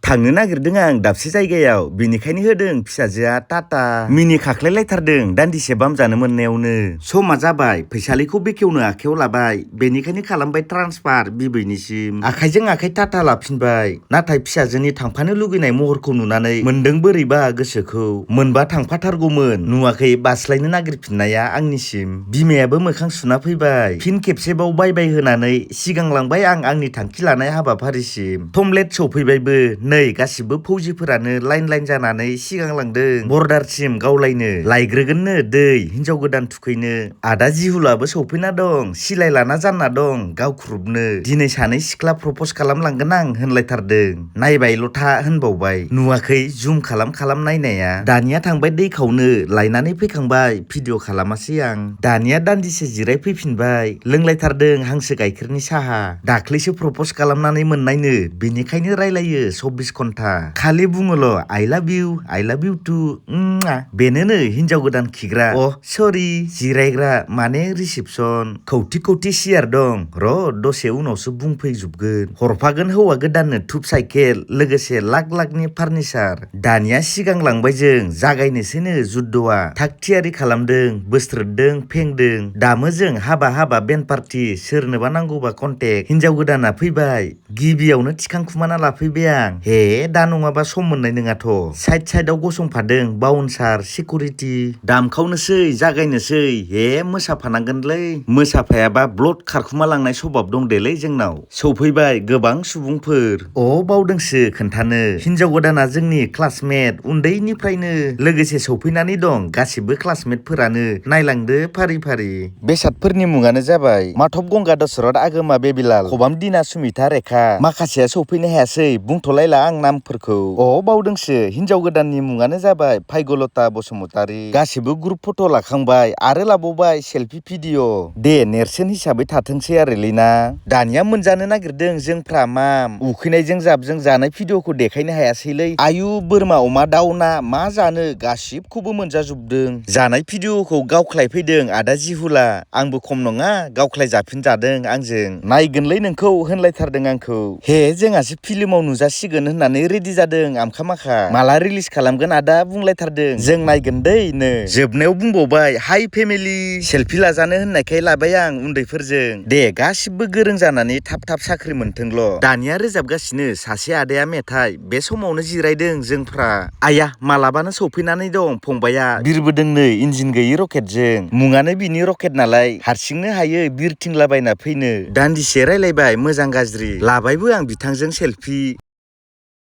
थांनो नागिरदों आं दाबसे जायगायाव, बेनिखायनो होदों फिसाजोआ टाटा। मिनि खाख्लायलायथारदों दान्दिसे बाम जानो मोननायावनो। समा जाबाय, फैसालिखौ बेखेवनो आखायाव लाबाय, बेनिखायनो खालामबाय ट्रान्सफार बिबैनिसिम। आखाइजों आखाइ टाटा लाफिनबाय, नाथाय फिसाजोनि थांफानो लुगैनाय महरखौ नुनानै मोनदों बोरैबा गोसोखौ। मोनबा थांफाथारगौमोन, नुवाखै बास्लायनो नागिरफिननाया आंनिसिम। बिमायाबो मोखां सुना फैबाय, फिन खेबसेबाव बाय बाय होनानै सिगांलांबाय आं आंनि थांखि लानाय हाबाफारिसिम। थमलेट सौफैबायबो, नै गासिबो फौजिफोरानो लाइन लाइन जानानै सिगांलांदों बर्डारसिम गावलायनो। लायग्रोगोननो दै हिनजाव गोदान थुखैनो। आदा जिहुलाबो सौफैना दं, सिलाय लाना जानना दं गावख्रुबनो। दिनै सानै सिख्ला प्रपस खालामलांगोन आं होनलायथारदों। नायबायल' था होनबावबाय, नुवाखै जुम खालाम खालाम नायनाया। दानिया थांबाय दै खावनो, लायनानै फैखांबाय भिडिअ खालामासै आं। दानिया दान्दिसे जिराय फैफिनबाय, लोंलायथारदों हांसो गाइखेरनि साहा। दाख्लैसो प्रपस खालामनानै मोननायनो, बेनिखायनो रायलायो 24 घन्टा। खालि बुङोल' आइ लाभ इउ टु। बेनोनो हिनजाव गोदान खिग्रा, सरि जिरायग्रा माने रिसिपसन। खौथि खौथि सियार दं, र' दसे उनावसो बुंफैजोबगोन। हरफागोन हौवा गोदाननो टुब साइकेल, लोगोसे लाख लाखनि फार्निचार। दानिया सिगांलांबाय जों, जागायनोसैनो जुद्धआ। थाग थियारि खालामदों, बोस्रोददों, फेंदों। दामो जों हाबा हाबा बेन्ड पार्टि, सोरनोबा नांगौबा कन्टेक्ट। हिनजाव गोदाना फैबाय, गिबियावनो थिखांखुमाना लाफैबाय आं। हे दा नङाबा सम मोननाय नङाथ'। साइडआव गसंफादों बाउन्सार सिकिउरिटि। दामखावनोसै, जागायनोसै। हे मोसाफानांगोनलै, मोसाफायाबा ब्लड खारखुमा लांनाय सभाब दं देलै जोंनाव। सौफैबाय गोबां सुबुंफोर। बावदोंसो खोन्थानो, हिनजाव गोदाना जोंनि क्लासमेट उन्दैनिफ्रायनो। लोगोसे सौफैनानै दं गासिबो क्लासमेटफोरानो। नायलांदो फारि फारि। बेसादफोरनि मुङानो जाबाय माधब गंगा दशरथ आगोमा बेबिलाल, खबाम दिना सुमिता रेखा। माखासेया सौफैनो हायासै, बुंथ'लायला आं नामफोरखौ। बावदोंसो, हिनजाव गोदाननि मुङानो जाबाय भाग्यलता बसुमतारी। गासिबो ग्रुप फट' लाखांबाय आरो लाबावबाय सेल्फि भिडिअ'। दे नेरसोन हिसाबै थाथोंसै आरोलै ना। दानिया मोनजानो नागिरदों जोंफ्रा माम। उखैनायजों जाबजों जानाय भिडिअ'खौ देखायनो हायासैलै। आयु बोरमा अमा दाउ ना मा जानो गासिबखौबो मोनजाजोबदों। जानाय भिडिअ'खौ गावख्लायफैदों आदा जिहुला, आंबो खम नङा गावख्लाय जाफिनजादों आंजों। नायगोनलै नोंखौ होनलायथारदों आंखौ। हे जोंहासो फिल्माव नुजासिगोन होननानै रेडि जादों आमखा माखा। माला रिलिज खालामगोन आदा बुंलायथारदों, जों नायगोन दै नो। जोबनायाव बुंबावबाय हाय फेमिलि, सेल्फि लाजानो होननायखाय लाबाय आं उन्दैफोरजों। दे गासिबो गोरों जानानै थाब थाब साख्रि मोनथोंल'। दानिया रोजाबगासिनो सासे आदाया मेथाइ, बे समावनो जिरायदों जोंफ्रा। आया मालाबानो सौफैनानै दं फंबाया, बिरबोदोंनो इन्जिन गैयि रकेटजों। मुङानो बिनि रकेट नालाय, हारसिंनो हायो बिरथिंलाबायना फैनो। दान्दिसे रायलायबाय मोजां गाज्रि, लाबायबो आं बिथांजों सेल्फि।